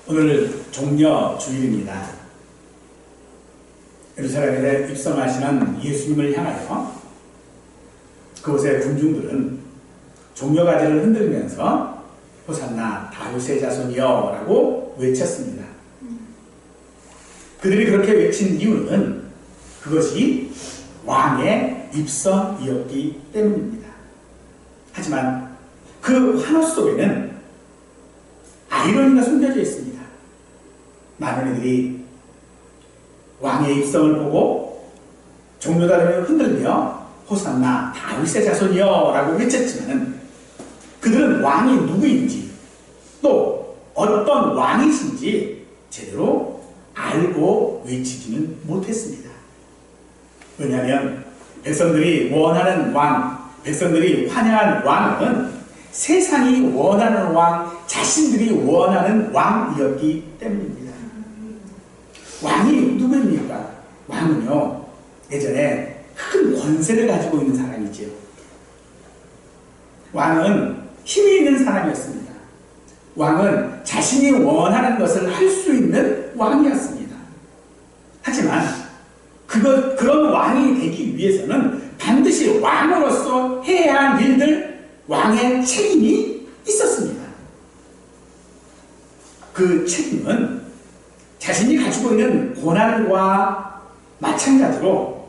오늘 종려 주일입니다. 예루살렘에 입성하시는 예수님을 향하여 그곳의 군중들은 종려가지를 흔들면서 호산나 다윗의 자손이여 라고 외쳤습니다. 그들이 그렇게 외친 이유는 그것이 왕의 입성이었기 때문입니다. 하지만 그 환호 속에는 아이러니가 숨겨져 있습니다. 많은 이들이 왕의 입성을 보고 종려다리를 흔들며 호산나 다윗의 자손이여 라고 외쳤지만 그들은 왕이 누구인지 또 어떤 왕이신지 제대로 알고 외치지는 못했습니다. 왜냐하면 백성들이 원하는 왕, 백성들이 환영한 왕은 세상이 원하는 왕, 자신들이 원하는 왕이었기 때문입니다. 왕이 누구입니까? 왕은요, 예전에 큰 권세를 가지고 있는 사람이지요. 왕은 힘이 있는 사람이었습니다. 왕은 자신이 원하는 것을 할 수 있는 왕이었습니다. 하지만 그런 왕이 되기 위해서는 반드시 왕으로서 해야 할 일들, 왕의 책임이 있었습니다. 그 책임은 자신이 가지고 있는 고난과 마찬가지로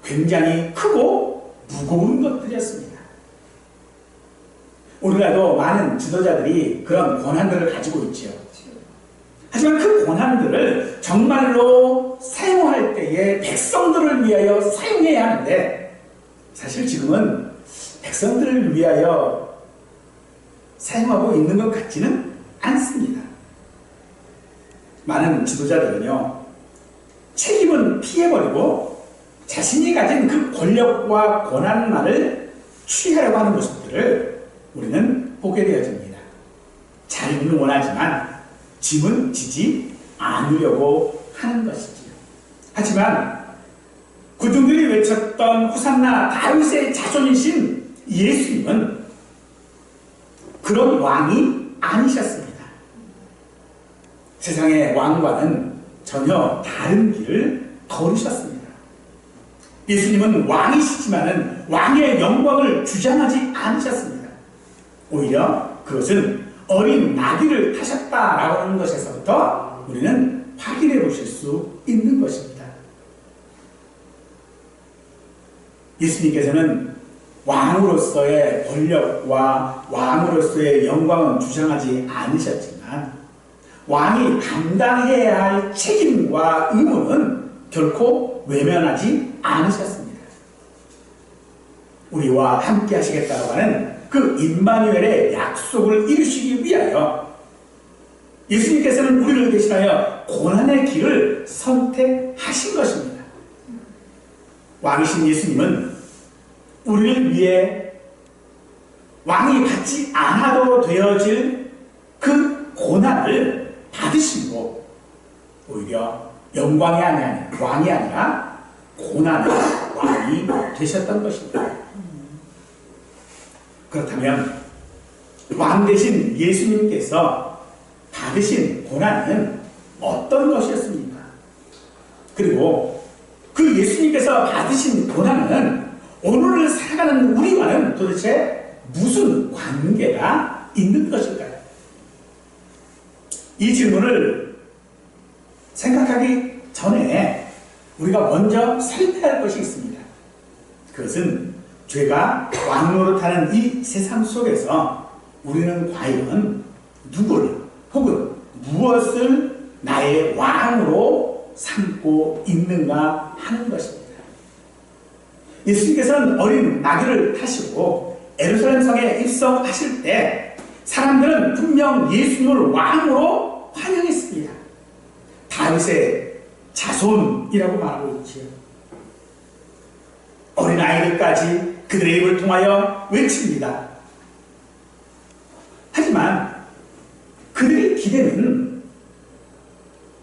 굉장히 크고 무거운 것들이었습니다. 오늘날도 많은 지도자들이 그런 고난들을 가지고 있죠. 하지만 그 고난들을 정말로 사용할 때에 백성들을 위하여 사용해야 하는데 사실 지금은 백성들을 위하여 사용하고 있는 것 같지는 않습니다. 많은 지도자들은요, 책임은 피해버리고 자신이 가진 그 권력과 권한만을 취하려고 하는 모습들을 우리는 보게 되어집니다. 자유는 원하지만 짐은 지지 않으려고 하는 것이지요. 하지만 군중들이 외쳤던 호산나 다윗의 자손이신 예수님은 그런 왕이 아니셨습니다. 세상의 왕과는 전혀 다른 길을 걸으셨습니다. 예수님은 왕이시지만은 왕의 영광을 주장하지 않으셨습니다. 오히려 그것은 어린 나귀를 타셨다라고 하는 것에서부터 우리는 확인해 보실 수 있는 것입니다. 예수님께서는 왕으로서의 권력과 왕으로서의 영광은 주장하지 않으셨지만 왕이 감당해야 할 책임과 의무는 결코 외면하지 않으셨습니다. 우리와 함께 하시겠다고 하는 그 임마누엘의 약속을 이루시기 위하여 예수님께서는 우리를 대신하여 고난의 길을 선택하신 것입니다. 왕이신 예수님은 우리를 위해 왕이 받지 않아도 되어질 그 고난을 받으시고 오히려 영광이 아니라 왕이 아니라 고난의 왕이 되셨던 것입니다. 그렇다면 왕 되신 예수님께서 받으신 고난은 어떤 것이었습니까? 그리고 그 예수님께서 받으신 고난은 오늘을 살아가는 우리와는 도대체 무슨 관계가 있는 것일까요? 이 질문을 생각하기 전에 우리가 먼저 살펴야 할 것이 있습니다. 그것은 죄가 왕노릇하는 이 세상 속에서 우리는 과연 누구를 혹은 무엇을 나의 왕으로 삼고 있는가 하는 것입니다. 예수님께서는 어린 나귀를 타시고 예루살렘 성에 입성하실 때 사람들은 분명 예수님을 왕으로 환영했습니다. 다윗의 자손이라고 말하고 있지요. 어린아이들까지 그들의 입을 통하여 외칩니다. 하지만 그들의 기대는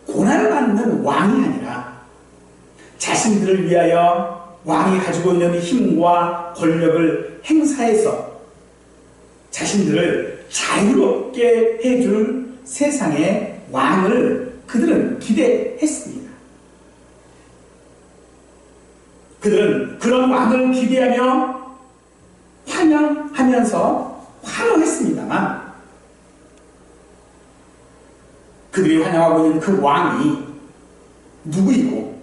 고난을 받는 왕이 아니라 자신들을 위하여 왕이 가지고 있는 힘과 권력을 행사해서 자신들을 자유롭게 해줄 세상의 왕을 그들은 기대했습니다. 그들은 그런 왕을 기대하며 환영하면서 환호했습니다만 그들이 환영하고 있는 그 왕이 누구이고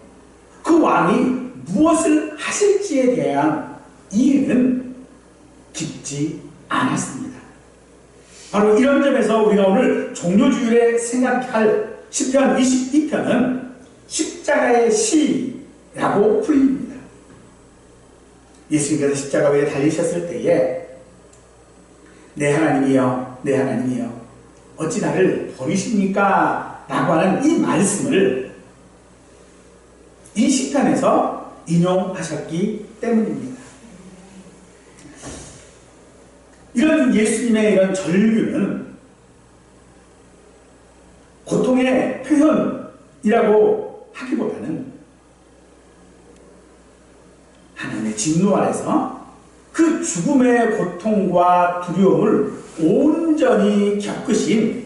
그 왕이 무엇을 하실지에 대한 이해는 깊지 않았습니다. 바로 이런 점에서 우리가 오늘 종료주일에 생각할 시편 22편은 십자가의 시라고 불립니다. 예수님께서 십자가 위에 달리셨을 때에 내 하나님이여 내 하나님이여 어찌 나를 버리십니까? 라고 하는 이 말씀을 이 시편에서 인용하셨기 때문입니다. 이런 예수님의 이런 절규는 고통의 표현이라고 하기보다는 하나님의 진노 아래서 그 죽음의 고통과 두려움을 온전히 겪으신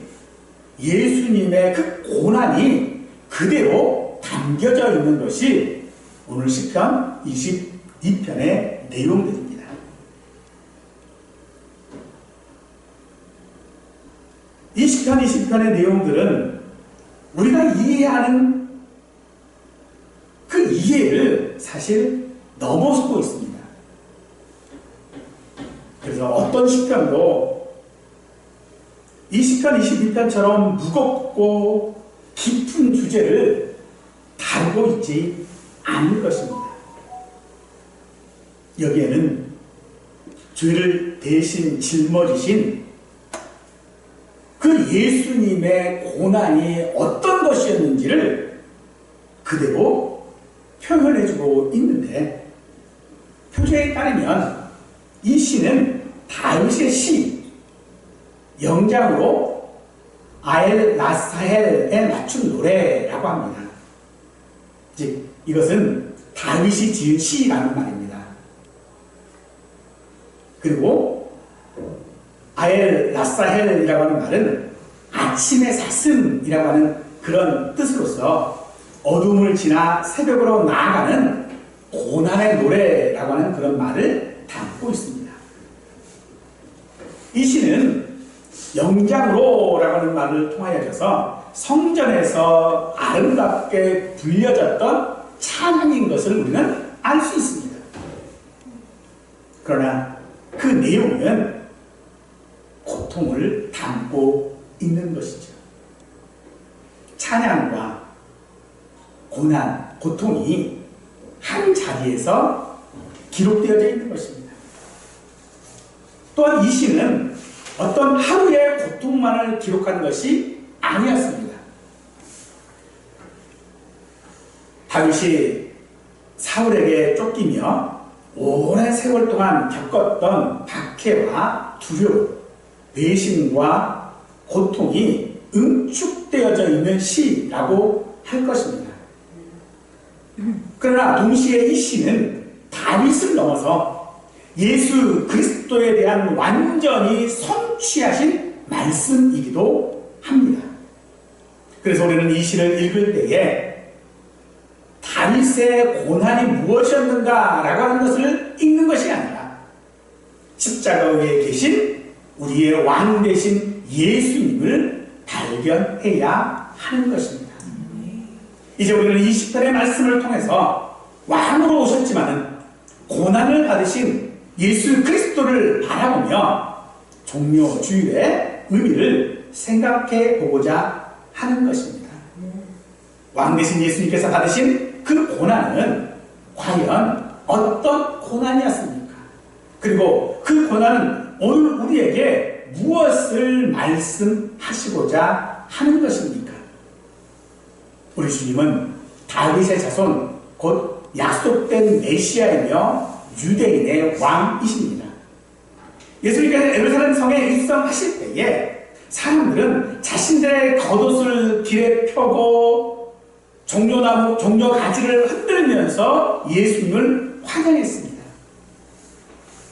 예수님의 그 고난이 그대로 담겨져 있는 것이 오늘 시편 22편의 내용들입니다. 이 시편 20편의 내용들은 우리가 이해하는 그 이해를 사실 넘어서고 있습니다. 그래서 어떤 시편도 이 시편 22편처럼 무겁고 깊은 주제를 다루고 있지 않을 것입니다. 여기에는 죄를 대신 짊어지신 그 예수님의 고난이 어떤 것이었는지를 그대로 표현해주고 있는데 표제에 따르면 이 시는 다윗의 시, 영장으로 아엘 라사헬에 맞춘 노래라고 합니다. 즉 이것은 다윗이 지은 시라는 말입니다. 그리고 아엘 라사헬이라고 하는 말은 아침의 사슴이라고 하는 그런 뜻으로서 어둠을 지나 새벽으로 나아가는 고난의 노래라고 하는 그런 말을 담고 있습니다. 이 시는 영장으로라고 하는 말을 통하여져서 성전에서 아름답게 불려졌던 찬양인 것을 우리는 알 수 있습니다. 그러나 그 내용은 고통을 담고 있는 것이죠. 찬양과 고난, 고통이 한 자리에서 기록되어져 있는 것입니다. 또한 이 시는 어떤 하루의 고통만을 기록한 것이 아니었습니다. 다윗이 사울에게 쫓기며 오랜 세월 동안 겪었던 박해와 두려움, 배신과 고통이 응축되어져 있는 시라고 할 것입니다. 그러나 동시에 이 시는 다윗을 넘어서 예수 그리스도에 대한 완전히 성취하신 말씀이기도 합니다. 그래서 우리는 이 시를 읽을 때에 다윗의 고난이 무엇이었는가라고 하는 것을 읽는 것이 아니라 십자가 위에 계신 우리의 왕 되신 예수님을 발견해야 하는 것입니다. 이제 우리는 이 시편의 말씀을 통해서 왕으로 오셨지만은 고난을 받으신 예수 그리스도를 바라보며 종료 주일의 의미를 생각해 보고자 하는 것입니다. 왕 되신 예수님께서 받으신 그 고난은 과연 어떤 고난이었습니까? 그리고 그 고난은 오늘 우리에게 무엇을 말씀하시고자 하는 것입니까? 우리 주님은 다윗의 자손, 곧 약속된 메시아이며 유대인의 왕이십니다. 예수님께서 예루살렘 성에 입성하실 때에 사람들은 자신들의 겉옷을 길에 펴고 종려나무, 종려가지를 흔들면서 예수님을 환영했습니다.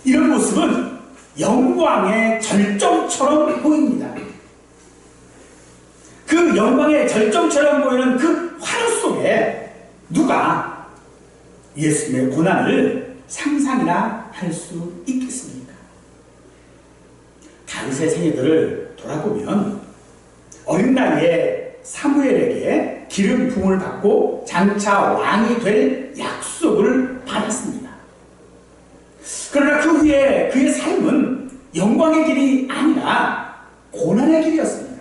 이런 모습은 영광의 절정처럼 보입니다. 그 영광의 절정처럼 보이는 그 환호 속에 누가 예수님의 고난을 상상이나 할 수 있겠습니까? 다윗의 생애들을 돌아보면 어린 나이에 사무엘에게 기름 부음을 받고 장차 왕이 될 약속을 받았습니다. 그러나 그 후에 그의 삶은 영광의 길이 아니라 고난의 길이었습니다.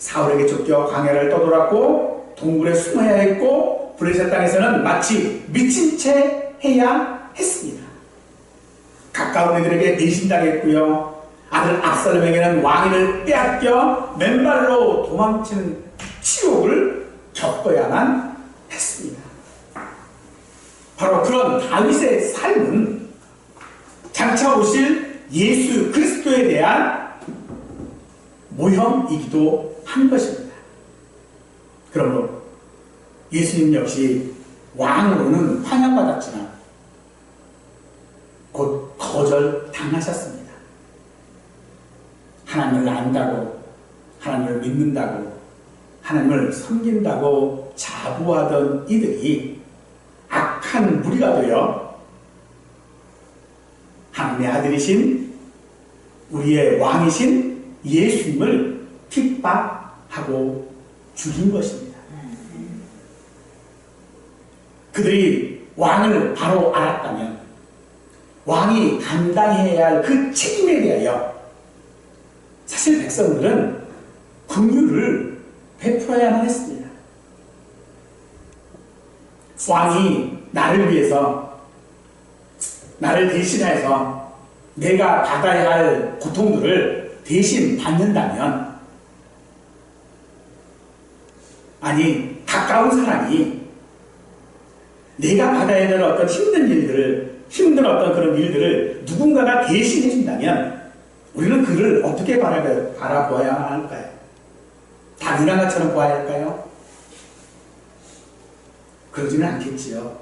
사울에게 쫓겨 광야를 떠돌았고 동굴에 숨어야 했고 블레셋 땅에서는 마치 미친 채 해야 했습니다. 가까운 이들에게 배신당했고요. 아들 압살롬에게는 왕위를 빼앗겨 맨발로 도망치는 치욕을 겪어야만 했습니다. 바로 그런 다윗의 삶은 장차 오실 예수 그리스도에 대한 모형이기도 한 것입니다. 그러므로 예수님 역시 왕으로는 환영받았지만 곧 거절당하셨습니다. 하나님을 안다고, 하나님을 믿는다고, 하나님을 섬긴다고 자부하던 이들이 악한 무리가 되어 하나님의 아들이신 우리의 왕이신 예수님을 핍박하고 죽인 것입니다. 그들이 왕을 바로 알았다면 왕이 감당해야 할 그 책임에 대하여 사실 백성들은 긍휼을 베풀어야만 했습니다. 왕이 나를 위해서, 나를 대신해서 내가 받아야 할 고통들을 대신 받는다면, 아니 가까운 사람이 내가 받아야 될 어떤 힘든 어떤 그런 일들을 누군가가 대신해 준다면 우리는 그를 어떻게 바라보아야 할까요? 당연한 것처럼 보아야 할까요? 그러지는 않겠지요.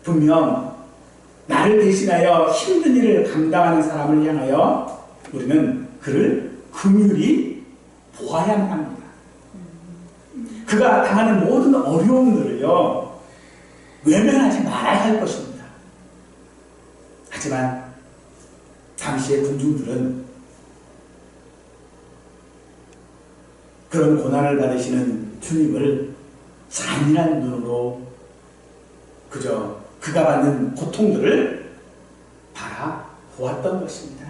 분명 나를 대신하여 힘든 일을 감당하는 사람을 향하여 우리는 그를 긍휼히 보아야만 합니다. 그가 당하는 모든 어려움들을요 외면하지 말아야 할 것입니다. 하지만 당시의 군중들은 그런 고난을 받으시는 주님을 잔인한 눈으로 그저 그가 받는 고통들을 바라보았던 것입니다.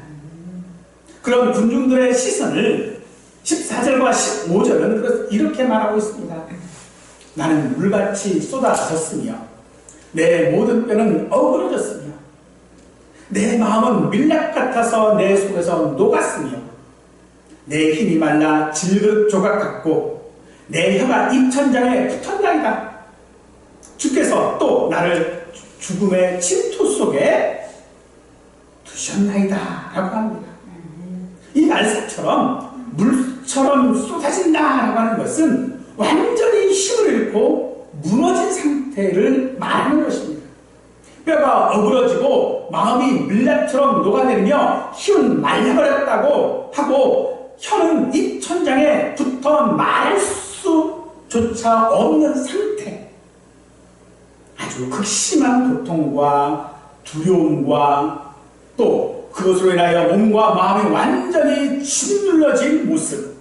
그런 군중들의 시선을 14절과 15절은 이렇게 말하고 있습니다. 나는 물같이 쏟아졌으며 내 모든 뼈는 어그러졌으며 내 마음은 밀랍 같아서 내 속에서 녹았으며 내 힘이 말라 질그릇 조각 같고 내 혀가 입천장에 붙었나이다. 주께서 또 나를 죽음의 침투 속에 두셨나이다 라고 합니다. 이 말씀처럼 물처럼 쏟아진다 라고 하는 것은 완전히 힘을 잃고 무너진 상태를 말하는 것입니다. 뼈가 어그러지고 마음이 밀랍처럼 녹아내리며 힘은 말려버렸다고 하고 혀는 입천장에 붙어 말할 수조차 없는 상태. 아주 극심한 고통과 두려움과 또 그것으로 인하여 몸과 마음이 완전히 짓눌러진 모습.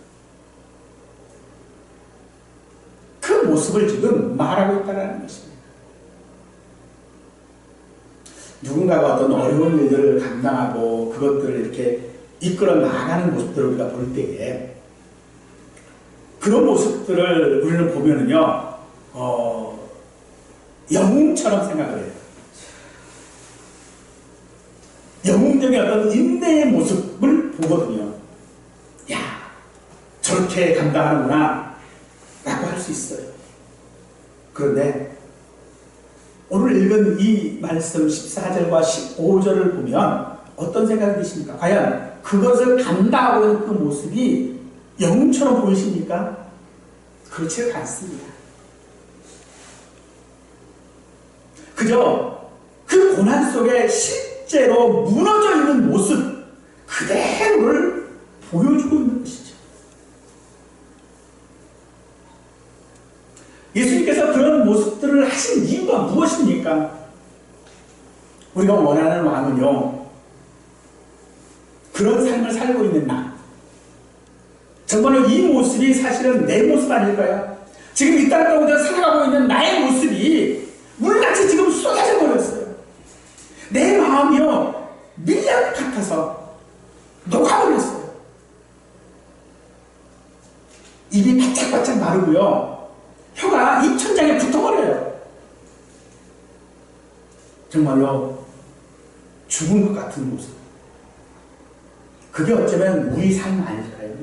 그 모습을 지금 말하고 있다는 것입니다. 누군가가 어떤 어려운 일들을 감당하고 그것들을 이렇게 이끌어 나가는 모습들을 우리가 볼 때에 그런 모습들을 우리는 보면은요, 영웅처럼 생각을 해요. 영웅적인 어떤 인내의 모습을 보거든요. 야, 저렇게 감당하는구나 라고 할 수 있어요. 그런데 오늘 읽은 이 말씀 14절과 15절을 보면 어떤 생각이 드십니까? 과연 그것을 감당하고 있는 그 모습이 영웅처럼 보이십니까? 그렇지 않습니다. 그저 그 고난 속에 실제로 무너져 있는 모습 그대로를 보여주고 있는 것이죠. 우리가 원하는 왕은요, 그런 삶을 살고 있는 나. 정말로 이 모습이 사실은 내 모습 아닐까요? 지금 이 땅 가운데 살아가고 있는 나의 모습이 물같이 지금 쏟아져 버렸어요. 내 마음이요, 밀약 같아서 녹아버렸어요. 입이 바짝바짝 마르고요, 혀가 입천장에 붙어버려요. 정말로 죽은 것 같은 모습. 그게 어쩌면 우리 삶 아닐까요?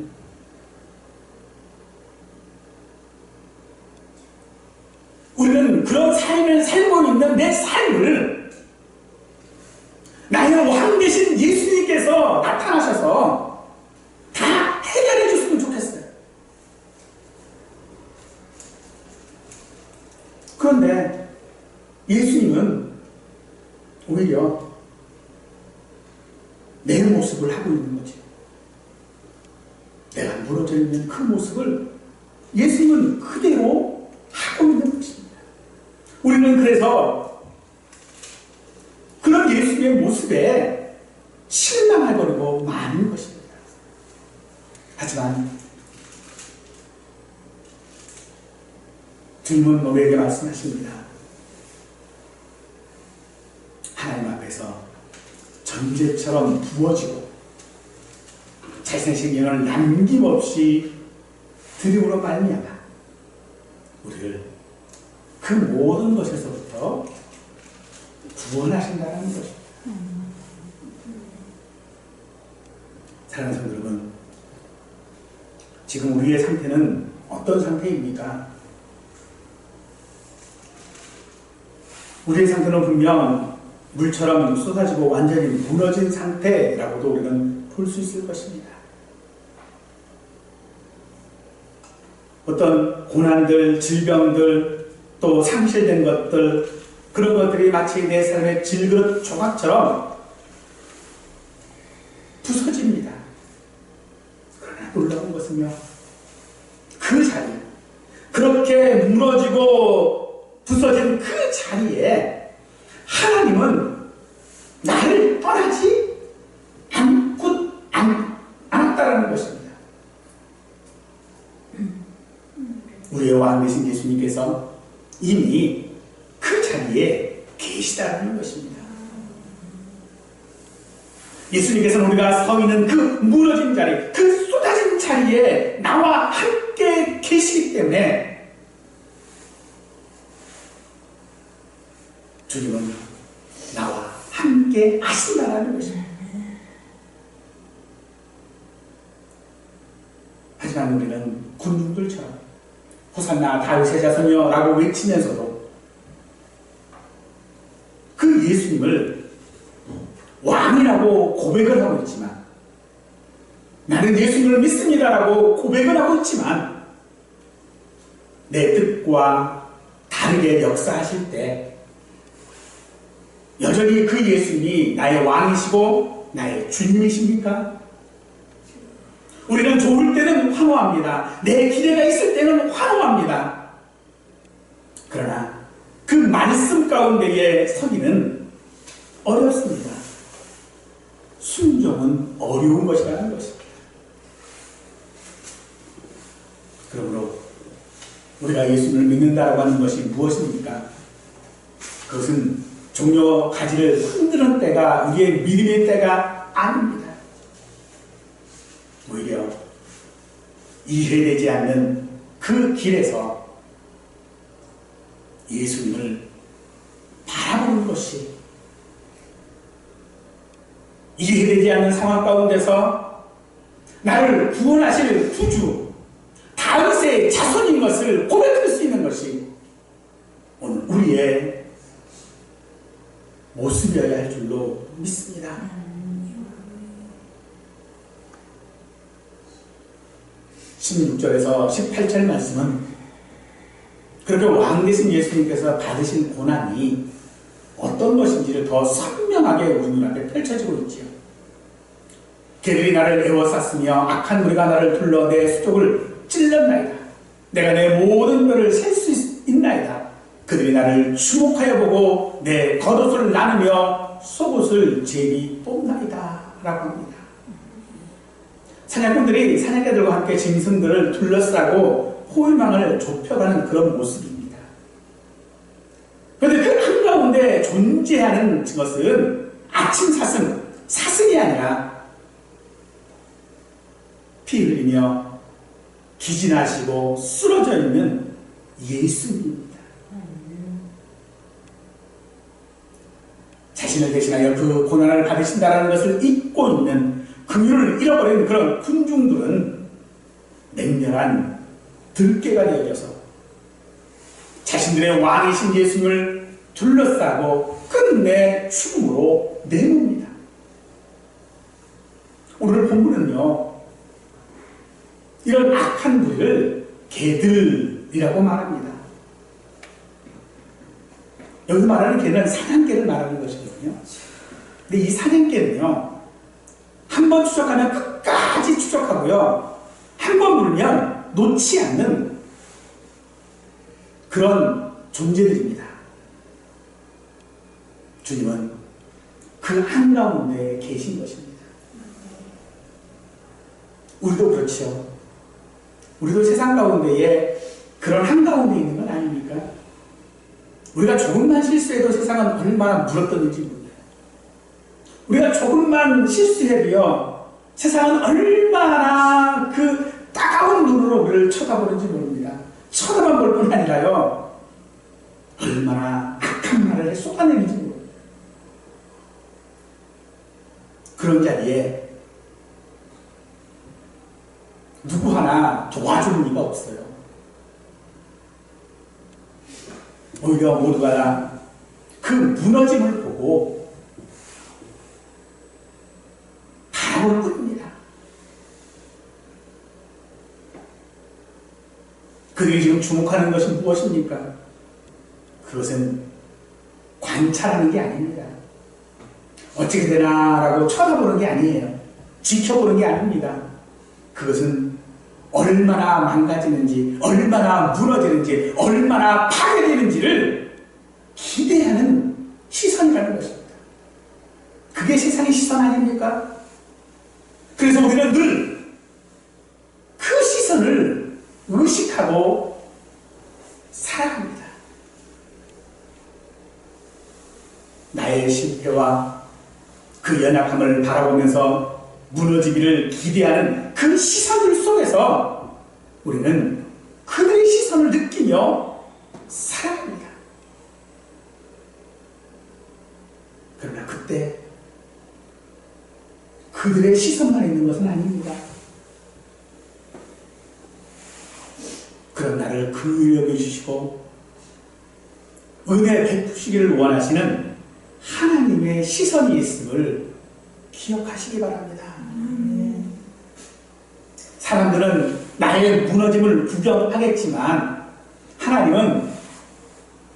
우리는 그런 삶을 살고 있는 내 삶을 나의 왕 되신 예수님께서 나타나셔서 다 해결해 줬으면 좋겠어요. 그런데 예수님은 오히려 내 모습을 하고 있는 거지. 내가 무너져 있는 그 모습을 예수님은 그대로 하고 있는 것입니다. 우리는 그래서 그런 예수님의 모습에 실망해버리고 마는 것입니다. 하지만 주님은 우리에게 말씀하십니다. 하나님 앞에서 전제처럼 부어지고 자신의 생명을 남김없이 드림으로 말미암아 우리를 그 모든 것에서부터 구원하신다는 것입니다. 사랑하는 성도 여러분, 지금 우리의 상태는 어떤 상태입니까? 우리의 상태는 분명 물처럼 쏟아지고 완전히 무너진 상태라고도 우리는 볼 수 있을 것입니다. 어떤 고난들, 질병들, 또 상실된 것들, 그런 것들이 마치 내 삶의 질그릇 조각처럼 부서집니다. 그러나 놀라운 것은요, 그 자리, 그렇게 무너지고 부서진 그 자리에 하나님은 나를 떠나지 않았다는 것입니다. 우리의 왕 되신 예수님께서 이미 그 자리에 계시다는 것입니다. 예수님께서는 우리가 서 있는 그 무너진 자리, 그 쏟아진 자리에 나와 함께 계시기 때문에 주님은 나와 함께 하신다는 것입니다. 하지만 우리는 군중들처럼 호산나 다윗의 자손이여 라고 외치면서도 그 예수님을 왕이라고 고백을 하고 있지만, 나는 예수님을 믿습니다라고 고백을 하고 있지만, 내 뜻과 다르게 역사하실 때 여전히 그 예수님이 나의 왕이시고 나의 주님이십니까? 우리는 좋을 때는 환호합니다. 내 기대가 있을 때는 환호합니다. 그러나 그 말씀 가운데에 서기는 어렵습니다. 순종은 어려운 것이라는 것입니다. 그러므로 우리가 예수님을 믿는다고 하는 것이 무엇입니까? 그것은 종려 가지를 흔드는 때가 우리의 믿음의 때가 아닙니다. 오히려 이해되지 않는 그 길에서 예수님을 바라보는 것이, 이해되지 않는 상황 가운데서 나를 구원하실 구주 다윗의 자손인 것을 고백할 수 있는 것이 오늘 우리의 모습이어야 할 줄로 믿습니다. 16절에서 18절 말씀은 그렇게 왕 되신 예수님께서 받으신 고난이 어떤 것인지를 더 선명하게 우리 눈앞에 펼쳐지고 있지요. 개들이 나를 에워쌌으며 악한 무리가 나를 둘러 내 수족을 찔렀나이다. 내가 내 모든 뼈를 셀 수 있나이다. 그들이 나를 주목하여 보고 내 겉옷을 나누며 속옷을 제비 뽑나이다 라고 합니다. 사냥꾼들이 사냥개들과 함께 짐승들을 둘러싸고 호위망을 좁혀가는 그런 모습입니다. 그런데 그 한가운데 존재하는 것은 아침 사슴이 아니라 피 흘리며 기진하시고 쓰러져 있는 예수님입니다. 자신을 대신하여 그 고난을 받으신다는 것을 잊고 있는 긍휼을 잃어버린 그런 군중들은 맹렬한 들깨가 되어져서 자신들의 왕이신 예수님을 둘러싸고 끝내 죽음으로 내놓습니다. 오늘 본문은요, 이런 악한 무리를 개들이라고 말합니다. 여기 말하는 개는 사냥개를 말하는 것이거든요. 근데 이 사냥개는요, 한 번 추적하면 끝까지 추적하고요, 한 번 물면 놓지 않는 그런 존재들입니다. 주님은 그 한가운데 계신 것입니다. 우리도 그렇죠. 우리도 세상 가운데에 그런 한가운데 있는 건 아닙니까? 우리가 조금만 실수해도 세상은 얼마나 물어뜯는지 몰라요. 우리가 조금만 실수해도요, 세상은 얼마나 그 따가운 눈으로 우리를 쳐다보는지 모릅니다. 쳐다만 볼 뿐 아니라요, 얼마나 악한 말을 쏟아내는지 모릅니다. 그런 자리에 누구 하나 도와주는 이가 없어요. 오히려 모두가 그 무너짐을 보고 바람을 띱니다. 그들이 지금 주목하는 것은 무엇입니까? 그것은 관찰하는 게 아닙니다. 어떻게 되나라고 쳐다보는 게 아니에요. 지켜보는 게 아닙니다. 그것은 얼마나 망가지는지, 얼마나 무너지는지, 얼마나 파괴되는지를 기대하는 시선이라는 것입니다. 그게 세상의 시선 아닙니까? 그래서 우리는 늘 그 시선을 의식하고 살아갑니다. 나의 실패와 그 연약함을 바라보면서 무너지기를 기대하는 그 시선들 속에서 우리는 그들의 시선을 느끼며 살아갑니다. 그러나 그때 그들의 시선만 있는 것은 아닙니다. 그런 나를 긍휼히 여겨주시고 은혜 베푸시기를 원하시는 하나님의 시선이 있음을 기억하시기 바랍니다. 사람들은 나의 무너짐을 구경하겠지만 하나님은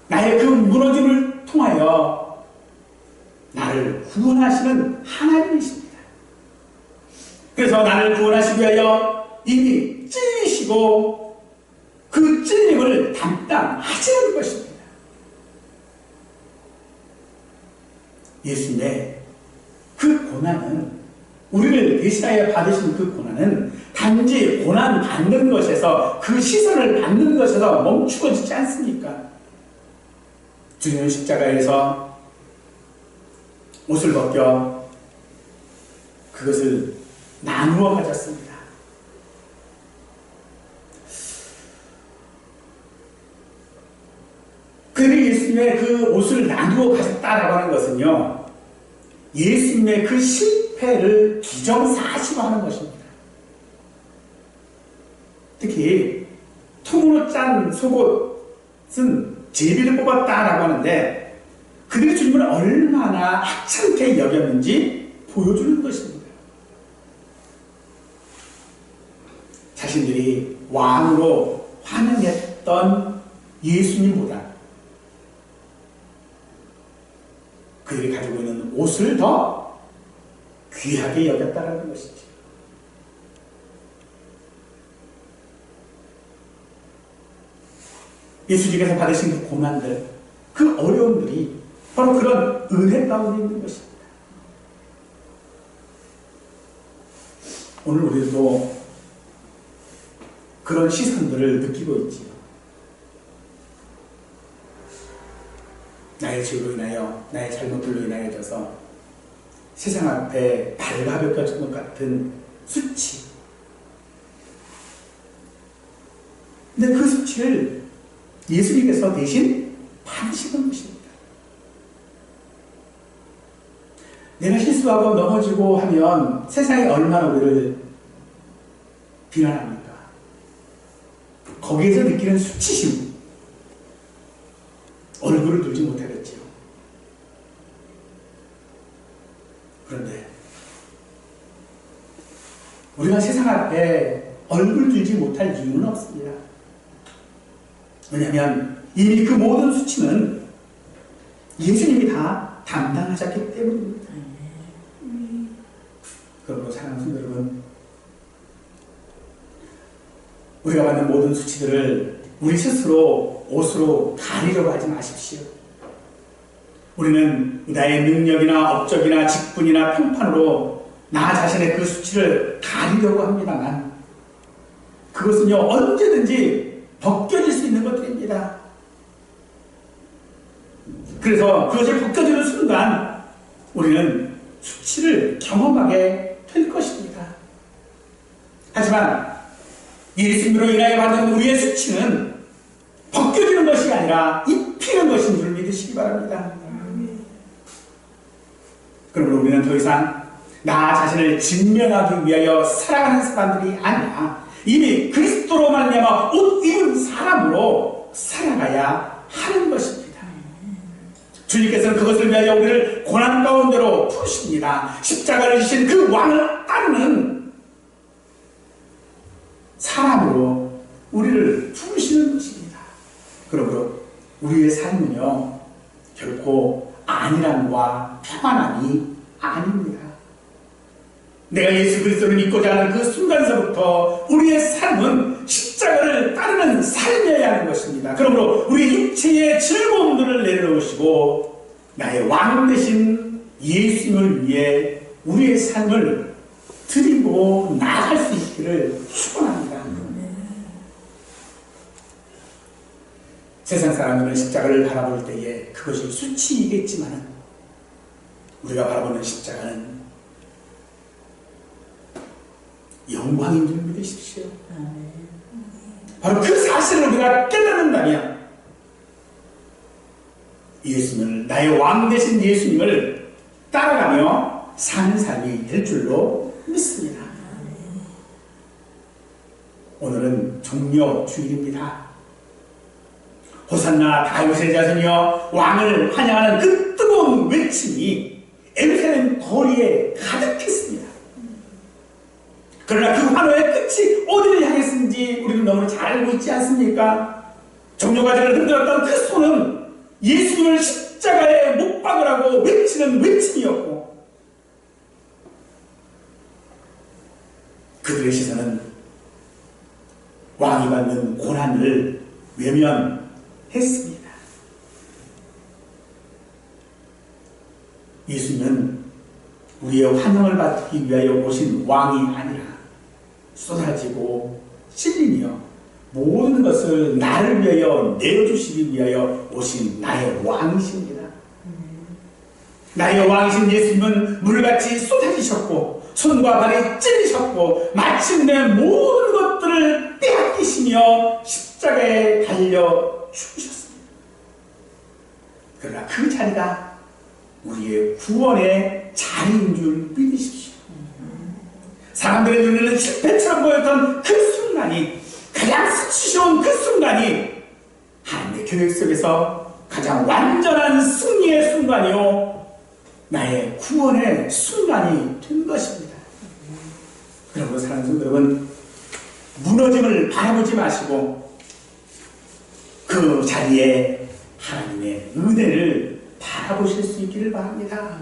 나의 그 무너짐을 통하여 나를 구원하시는 하나님이십니다. 그래서 나를 구원하시기 위하여 이미 찔리시고 그 찔림을 담당하시는 것입니다. 예수님의 그 고난은, 우리를 대신하여 받으신 그 고난은 단지 고난 받는 것에서, 그 시선을 받는 것에서 멈추어지지 않습니까? 주님은 십자가에서 옷을 벗겨 그것을 나누어 가졌습니다. 그들이 예수님의 그 옷을 나누어 가졌다라고 하는 것은요, 예수님의 그 실패를 기정사실화하는 것입니다. 특히 통으로 짠 속옷은 제비를 뽑았다라고 하는데 그들이 주님을 얼마나 하찮게 여겼는지 보여주는 것입니다. 자신들이 왕으로 환영했던 예수님보다 그들이 가지고 있는 옷을 더 귀하게 여겼다는 것이죠. 예수님께서 받으신 그 고난들, 그 어려움들이 바로 그런 은혜 가운데 있는 것입니다. 오늘 우리도 그런 시선들을 느끼고 있지요. 나의 죄로 인하여, 나의 잘못들로 인하여져서 세상 앞에 발가벗겨진 것 같은 수치. 근데 그 수치를 예수님께서 대신 받으시는 것입니다. 내가 실수하고 넘어지고 하면 세상이 얼마나 우리를 비난합니까? 거기에서 느끼는 수치심, 얼굴을 들지 못하겠지요. 그런데 우리가 세상 앞에 얼굴 들지 못할 이유는 없습니다. 왜냐하면 이미 그 모든 수치는 예수님이 다 담당하셨기 때문입니다. 그러므로 사랑하는 성도 여러분, 우리가 받는 모든 수치들을 우리 스스로 옷으로 가리려고 하지 마십시오. 우리는 나의 능력이나 업적이나 직분이나 평판으로 나 자신의 그 수치를 가리려고 합니다만 그것은요 언제든지 벗겨질 수 있는 것들입니다. 그래서 그것을 벗겨지는 순간 우리는 수치를 경험하게 될 것입니다. 하지만 예수님으로 인하여 받는 우리의 수치는 벗겨지는 것이 아니라 입히는 것인 줄 믿으시기 바랍니다. 그러므로 우리는 더 이상 나 자신을 증명하기 위하여 살아가는 사람들이 아니라 이미 그리스도로 말미암아 옷 입은 사람으로 살아가야 하는 것입니다. 주님께서는 그것을 위하여 우리를 고난 가운데로 부르십니다. 십자가를 지신 그 왕을 따르는 사람으로 우리를 부르시는 것입니다. 그러므로 우리의 삶은요 결코 안일함과 평안함이 아닙니다. 내가 예수 그리스도를 믿고자 하는 그 순간서부터 우리의 삶은 십자가를 따르는 삶이어야 하는 것입니다. 그러므로 우리 육체의 즐거움들을 내려놓으시고 나의 왕 되신 예수님을 위해 우리의 삶을 드리고 나아갈 수 있기를 축원합니다. 세상 사람들은 십자가를 바라볼 때에 그것이 수치이겠지만 우리가 바라보는 십자가는 영광인 줄 믿으십시오. 바로 그 사실을 우리가 깨닫는다면 예수님을, 나의 왕 되신 예수님을 따라가며 사는 삶이 될 줄로 믿습니다. 오늘은 종려 주일입니다. 호산나 다윗의 자손이여 왕을 환영하는 그 뜨거운 외침이 예루살렘 거리에 가득했습니다. 그러나 그 환호의 끝이 어디를 향했는지 우리는 너무 잘 알고 있지 않습니까? 종려가지를 흔들었던 그 손은 예수님을 십자가에 못 박으라고 외치는 외침이었고 그들의 시선은 왕이 받는 고난을 외면했습니다. 예수님은 우리의 환영을 받기 위하여 오신 왕이 아니라 쏟아지고 찔리며 모든 것을 나를 위하여 내어주시기 위하여 오신 나의 왕이십니다. 나의 왕이신 예수님은 물같이 쏟아지셨고 손과 발이 찔리셨고 마침내 모든 것들을 빼앗기시며 십자가에 달려 죽으셨습니다. 그러나 그 자리가 우리의 구원의 자리인 줄 믿으십시오. 사람들의 눈에는 실패처럼 보였던 그 순간이, 가장 수치스러운 그 순간이 하나님의 계획 속에서 가장 완전한 승리의 순간이요 나의 구원의 순간이 된 것입니다. 그러므로 사랑하는 성도 여러분, 무너짐을 바라보지 마시고 그 자리에 하나님의 은혜를 바라보실 수 있기를 바랍니다.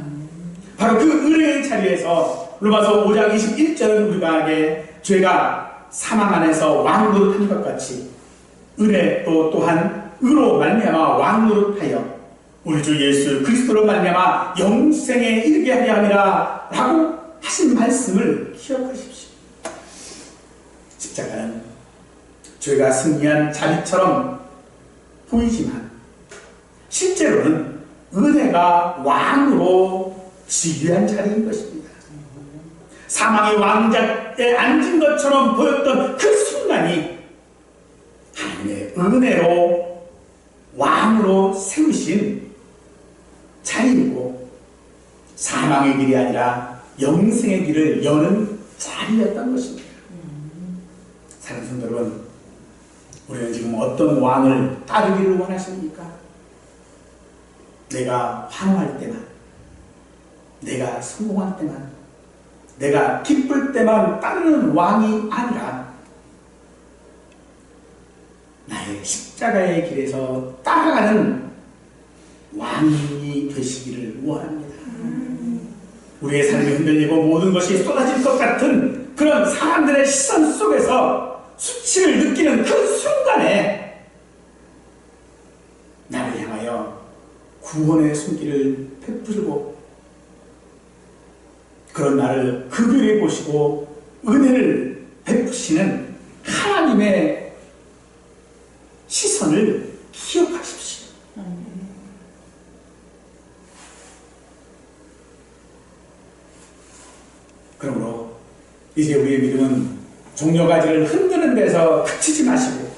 바로 그 은혜의 자리에서 로마서 5장 21절은 우리에게 죄가 사망 안에서 왕노릇한 것 같이 은혜 또한 의로 말미암아 왕노릇하여 우리 주 예수 그리스도로 말미암아 영생에 이르게 하려 함이라 라고 하신 말씀을 기억하십시오. 십자가는 죄가 승리한 자리처럼 보이지만 실제로는 은혜가 왕으로 지휘한 자리인 것입니다. 사망의 왕자에 앉은 것처럼 보였던 그 순간이 하나님의 은혜로 왕으로 세우신 자리이고 사망의 길이 아니라 영생의 길을 여는 자리였던 것입니다. 사랑하는 성도 여러분, 우리는 지금 어떤 왕을 따르기를 원하십니까? 내가 환호할 때만, 내가 성공할 때만, 내가 기쁠 때만 따르는 왕이 아니라 나의 십자가의 길에서 따라가는 왕이 되시기를 원합니다. 우리의 삶이 흔들리고 모든 것이 쏟아질 것 같은 그런 사람들의 시선 속에서 수치를 느끼는 그 순간에 나를 향하여 구원의 손길을 베풀고 그런 나를 긍휼히 보시고 은혜를 베푸시는 하나님의 시선을 기억하십시오. 그러므로 이제 우리의 믿음은 종려가지를 흔드는 데서 그치지 마시고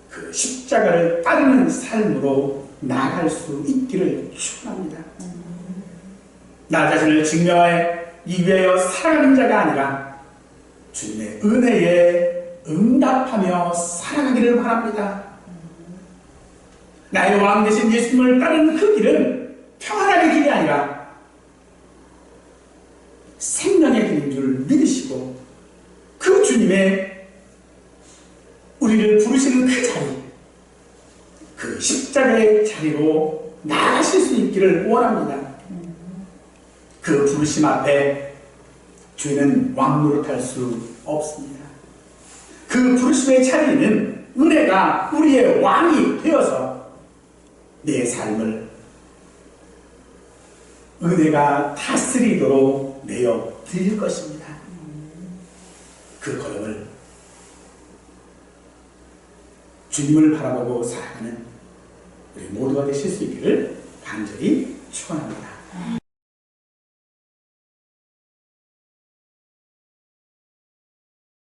그 십자가를 따르는 삶으로 나아갈 수 있기를 축원합니다. 나 자신을 증명하기 위하여 살아가는 자가 아니라 주님의 은혜에 응답하며 살아가기를 바랍니다. 나의 왕 되신 예수님을 따르는 그 길은 평안의 길이 아니라 생명의 길인 줄 믿으시고 그 주님의 우리를 부르시는 그 자리, 그 십자가의 자리로 나아가실 수 있기를 원합니다. 그 부르심 앞에 죄는 왕노릇할 수 없습니다. 그 부르심의 자리는 은혜가 우리의 왕이 되어서 내 삶을 은혜가 다스리도록 내어 드릴 것입니다. 그 걸음을 주님을 바라보고 살아가는 우리 모두가 되실 수 있기를 간절히 축원합니다.